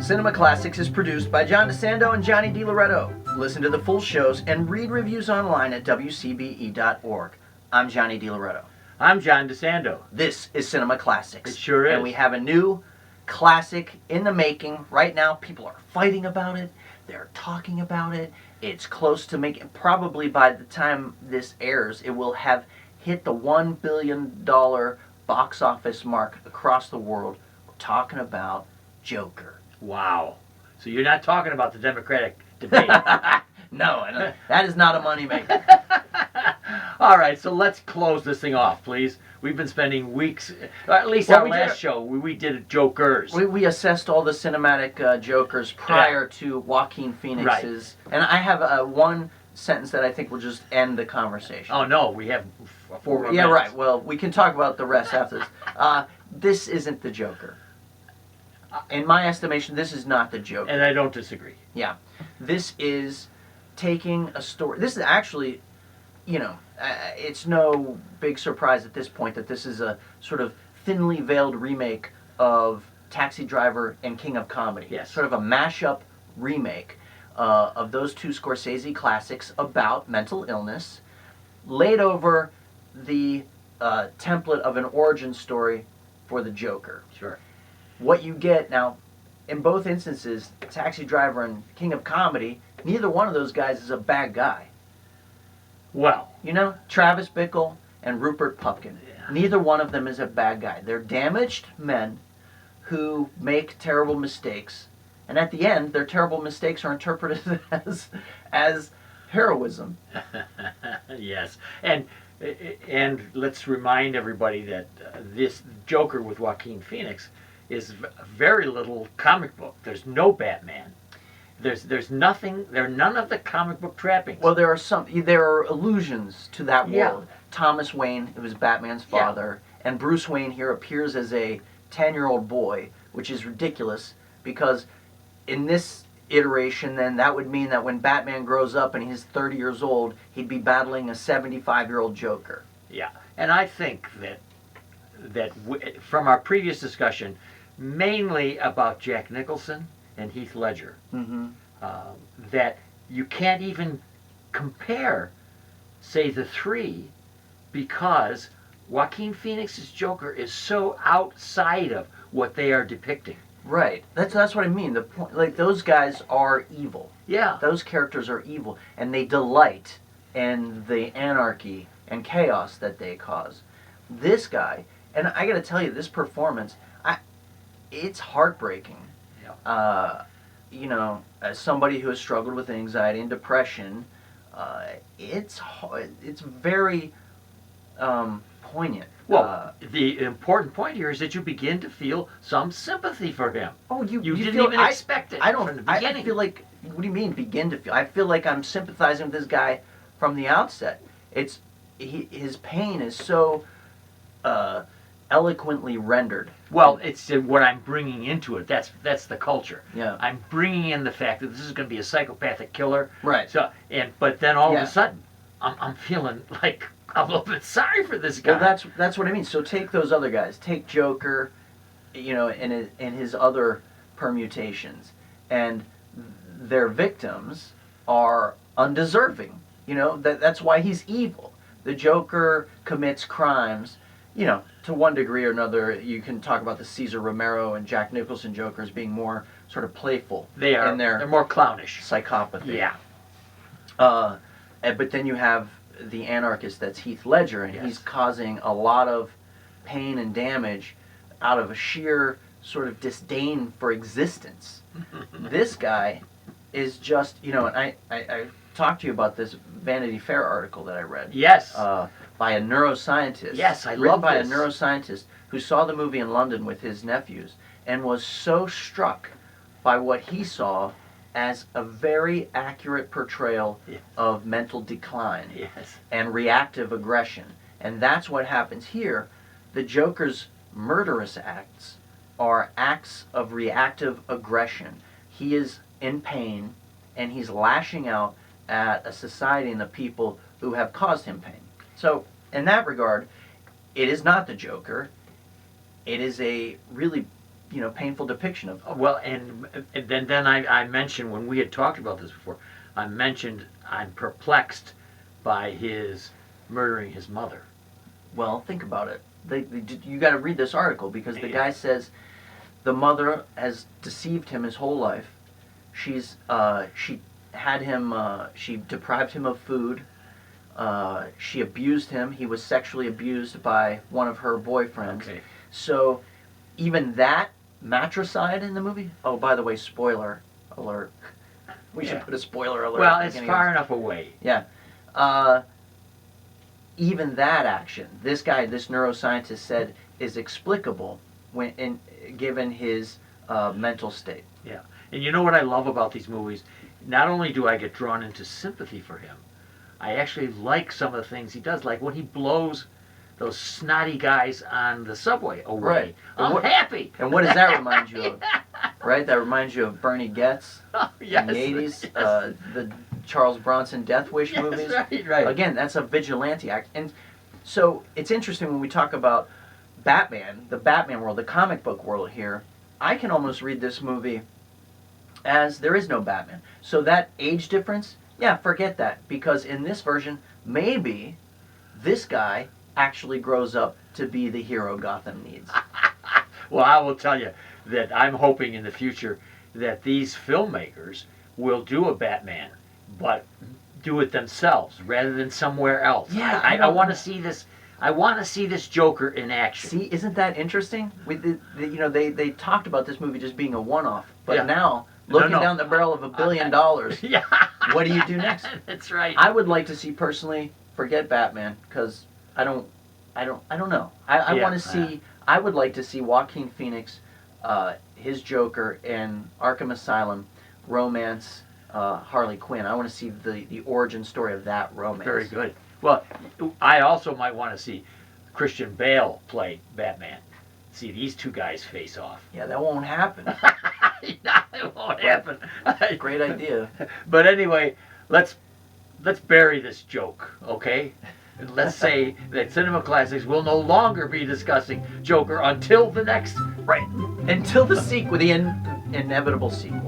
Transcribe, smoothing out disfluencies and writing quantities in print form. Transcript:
Cinema Classics is produced by John DeSando and Johnny DiLoretto. Listen to the full shows and read reviews online at WCBE.org. I'm Johnny DiLoretto. I'm John DeSando. This is Cinema Classics. It sure is. And we have a new classic in the making. Right now, people are fighting about it. They're talking about it. It's close to making, probably by the time this airs, it will have hit the $1 billion box office mark across the world. We're talking about Joker. Wow. So you're not talking about the Democratic debate. No, that is not a moneymaker. All right, so let's close this thing off, please. We've been spending weeks, or at least our last show, we did Jokers. We assessed all the cinematic Jokers prior to Joaquin Phoenix's. Right. And I have one sentence that I think will just end the conversation. Oh, no, we have 4 more Yeah, minutes. right. Well, we can talk about the rest after this. This isn't the Joker. In my estimation, this is not the Joker. And I don't disagree. Yeah. This is taking a story. This is actually, it's no big surprise at this point that this is a sort of thinly veiled remake of Taxi Driver and King of Comedy. Yes. Sort of a mashup remake of those two Scorsese classics about mental illness, laid over the template of an origin story for the Joker. Sure. What you get now, in both instances, Taxi Driver and King of Comedy, neither one of those guys is a bad guy. Well, Travis Bickle and Rupert Pupkin. Yeah. Neither one of them is a bad guy. They're damaged men who make terrible mistakes, and at the end, their terrible mistakes are interpreted as heroism. Yes, and let's remind everybody that this Joker with Joaquin Phoenix is very little comic book. There's no Batman. There's nothing. There are none of the comic book trappings. Well, there are allusions to that world. Yeah. Thomas Wayne, who was Batman's father, and Bruce Wayne here appears as a 10-year-old boy, which is ridiculous because in this iteration, then that would mean that when Batman grows up and he's 30 years old, he'd be battling a 75-year-old Joker. Yeah, and I think that from our previous discussion, mainly about Jack Nicholson and Heath Ledger, that you can't even compare, say, the three, because Joaquin Phoenix's Joker is so outside of what they are depicting. Right. That's what I mean. The point, like, those guys are evil. Yeah. Those characters are evil, and they delight in the anarchy and chaos that they cause. This guy, and I got to tell you, this performance, it's heartbreaking. Yeah. As somebody who has struggled with anxiety and depression, it's very poignant. Well, the important point here is that you begin to feel some sympathy for him. Oh, you didn't feel, even expect it from the beginning. I feel like, what do you mean begin to feel? I feel like I'm sympathizing with this guy from the outset. His pain is so eloquently rendered. Well, it's what I'm bringing into it. That's the culture. Yeah. I'm bringing in the fact that this is going to be a psychopathic killer. Right. So but then all of a sudden, I'm feeling like I'm a little bit sorry for this guy. Well, that's what I mean. So take those other guys. Take Joker, and his other permutations, and their victims are undeserving. That's why he's evil. The Joker commits crimes. To one degree or another, you can talk about the Cesar Romero and Jack Nicholson Jokers being more sort of playful. They are. They're more clownish. Psychopathy. Yeah. But then you have the anarchist that's Heath Ledger, and he's causing a lot of pain and damage out of a sheer sort of disdain for existence. This guy is just, and I talked to you about this Vanity Fair article that I read. Yes. By a neuroscientist. Yes, I love written by this. a neuroscientist who saw the movie in London with his nephews and was so struck by what he saw as a very accurate portrayal of mental decline and reactive aggression. And that's what happens here. The Joker's murderous acts are acts of reactive aggression. He is in pain, and he's lashing out at a society and the people who have caused him pain. So, in that regard, it is not the Joker. It is a really painful depiction of. Well, and then I mentioned, when we had talked about this before, I mentioned I'm perplexed by his murdering his mother. Well, think about it. You got to read this article, because the Yeah. guy says the mother has deceived him his whole life. She had him. She deprived him of food. She abused him. He was sexually abused by one of her boyfriends. Okay. So even that matricide in the movie. Oh, by the way, spoiler alert. We should Yeah. put a spoiler alert. Well, at the it's beginning of far enough away. Yeah. Even that action, this guy, this neuroscientist said, is explicable given his mental state. Yeah. And you know what I love about these movies? Not only do I get drawn into sympathy for him, I actually like some of the things he does, like when he blows those snotty guys on the subway away. Right. I'm happy. And what does that remind you of? Right? That reminds you of Bernie Getz Yes. in the 80s, Yes. the Charles Bronson Death Wish Yes, movies. right. Again, that's a vigilante act. And so it's interesting when we talk about Batman, the Batman world, the comic book world here. I can almost read this movie as there is no Batman. So that age difference, yeah, forget that. Because in this version, maybe this guy actually grows up to be the hero Gotham needs. Well, I will tell you that I'm hoping in the future that these filmmakers will do a Batman, but do it themselves rather than somewhere else. Yeah, I want to see this. I want to see this Joker in action. See, isn't that interesting? They talked about this movie just being a one-off, but Yeah. now looking No. down the barrel of $1 billion, Yeah. what do you do next? That's right. I would like to see, personally, forget Batman, because I don't know. I Yeah, want to see. I would like to see Joaquin Phoenix, his Joker, and Arkham Asylum romance Harley Quinn. I want to see the origin story of that romance. Very good. Well, I also might want to see Christian Bale play Batman. See these two guys face off. Yeah, that won't happen. No, it won't happen. Great idea. But anyway, let's bury this joke, okay? And let's say that Cinema Classics will no longer be discussing Joker until the next. Right. Until the sequel, the inevitable sequel.